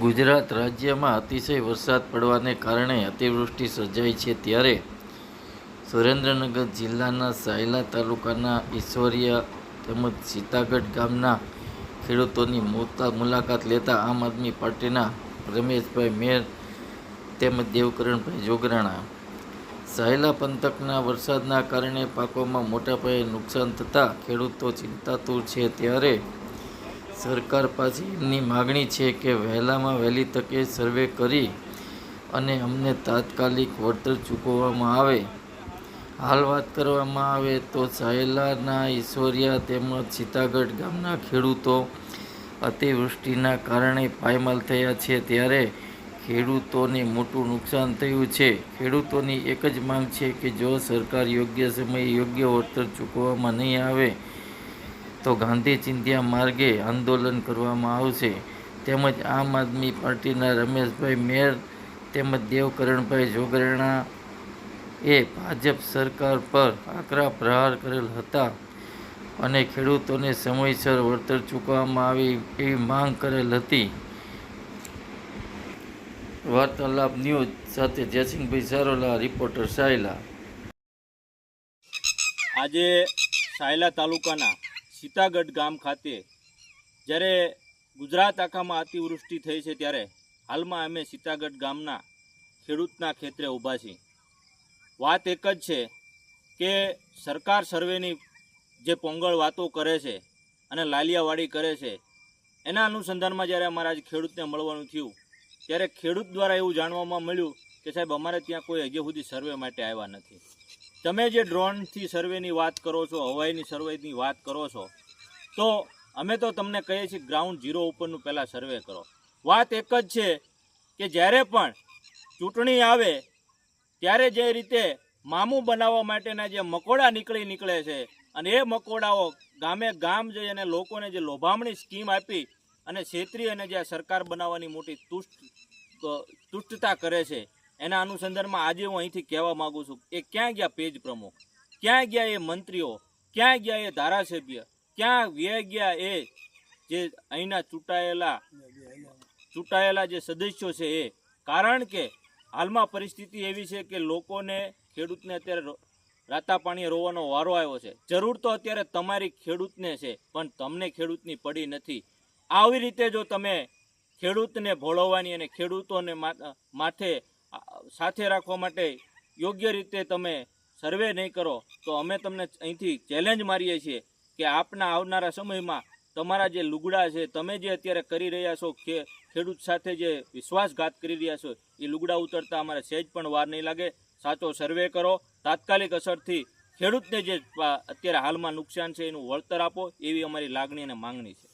ગુજરાત રાજ્યમાં અતિશય વરસાદ પડવાને કારણે અતિવૃષ્ટિ સર્જાઈ છે, ત્યારે સુરેન્દ્રનગર જિલ્લાના સાયલા તાલુકાના ઈશ્વરિયા તેમજ સીતાગઢ ગામના ખેડૂતોની મુલાકાત લેતા આમ આદમી પાર્ટીના રમેશભાઈ મેર તેમજ દેવકરણભાઈ જોગરાણા સાયલા પંથકના વરસાદના કારણે પાકોમાં મોટા પાયે નુકસાન થતાં ખેડૂતો ચિંતાતુર છે, ત્યારે સરકાર પાસે એમની માગણી છે કે વહેલામાં વહેલી તકે સર્વે કરી અને અમને તાત્કાલિક વળતર ચૂકવવામાં આવે। હાલ વાત કરવામાં આવે તો સાયલાના ઈશ્વરિયા તેમજ સીતાગઢ ગામના ખેડૂતો અતિવૃષ્ટિના કારણે પાયમાલ થયા છે, ત્યારે ખેડૂતોને મોટું નુકસાન થયું છે। ખેડૂતોની એક જ માંગ છે કે જો સરકાર યોગ્ય સમયે યોગ્ય વળતર ચૂકવવામાં નહીં આવે તો ગાંધી ચિંધ્યા માર્ગે આંદોલન કરવામાં આવશે। તેમજ આમ આદમી પાર્ટીના રમેશભાઈ મેર તેમજ દેવકરણભાઈ જોગરાણા એ ભાજપ સરકાર પર આકરા પ્રહાર કરેલ હતા અને ખેડૂતોને સમયસર વળતર ચૂકવવામાં આવે એવી માંગ કરેલ હતી। વાર્તાલાપ ન્યૂઝ સાથે જયસિંહભાઈ સારોલા, રિપોર્ટર સાયલા। આજે સાયલા તાલુકાના સીતાગઢ ગામ ખાતે જ્યારે ગુજરાત આખામાં અતિવૃષ્ટિ થઈ છે, ત્યારે હાલમાં અમે સીતાગઢ ગામના ખેડૂતના ખેતરે ઊભા છીએ। વાત એક જ છે કે સરકાર સર્વેની જે પોંગળ વાતો કરે છે અને લાલિયાવાડી કરે છે, એના અનુસંધાનમાં જ્યારે અમારા આજે ખેડૂતને મળવાનું થયું ત્યારે ખેડૂત દ્વારા એવું જાણવામાં મળ્યું કે સાહેબ અમારે ત્યાં કોઈ હજી સુધી સર્વે માટે આવ્યા નથી। તમે જે ડ્રોનથી સર્વેની વાત કરો છો, હવાઈની સર્વેની વાત કરો છો, તો અમે તો તમને કહીએ છીએ ગ્રાઉન્ડ ઝીરો ઉપરનું પહેલાં સર્વે કરો। વાત એક જ છે કે જ્યારે પણ ચૂંટણી આવે ત્યારે જે રીતે મામું બનાવવા માટેના જે મકોડા નીકળે છે અને એ મકોડાઓ ગામે ગામ જઈ અને લોકોને જે લોભામણી સ્કીમ આપી અને છેતરી અને જે સરકાર બનાવવાની મોટી તુષ્ટતા કરે છે, એના અનુસંધાનમાં આજે હું અહીંથી કહેવા માગું છું એ ક્યાં ગયા પેજ પ્રમુખ, ક્યાં ગયા એ મંત્રીઓ, ક્યાં ગયા એ ધારાસભ્ય, ક્યાં વ્યાય ગયા એ જે અહીંના ચૂંટાયેલા જે સદસ્યો છે એ। કારણ કે હાલમાં પરિસ્થિતિ એવી છે કે લોકોને, ખેડૂતને અત્યારે રાતા પાણીએ રોવાનો વારો આવ્યો છે। જરૂર તો અત્યારે તમારી ખેડૂતને છે, પણ તમને ખેડૂતની પડી નથી। આવી રીતે જો તમે ખેડૂતને ભોળવવાની અને ખેડૂતોને માથે સાથે રાખવા માટે યોગ્ય રીતે તમે સર્વે નહીં કરો તો અમે તમને અહીંથી ચેલેન્જ મારીએ છીએ કે આપના આવનારા સમયમાં તમારા જે લુગડા છે, તમે જે અત્યારે કરી રહ્યા છો, ખેડૂત સાથે જે વિશ્વાસઘાત કરી રહ્યા છો, એ લુગડા ઉતરતા અમારે સહેજ પણ વાર નહીં લાગે। સાચો સર્વે કરો, તાત્કાલિક અસરથી ખેડૂતને જે અત્યારે હાલમાં નુકસાન છે એનું વળતર આપો, એવી અમારી લાગણી અને માંગણી છે।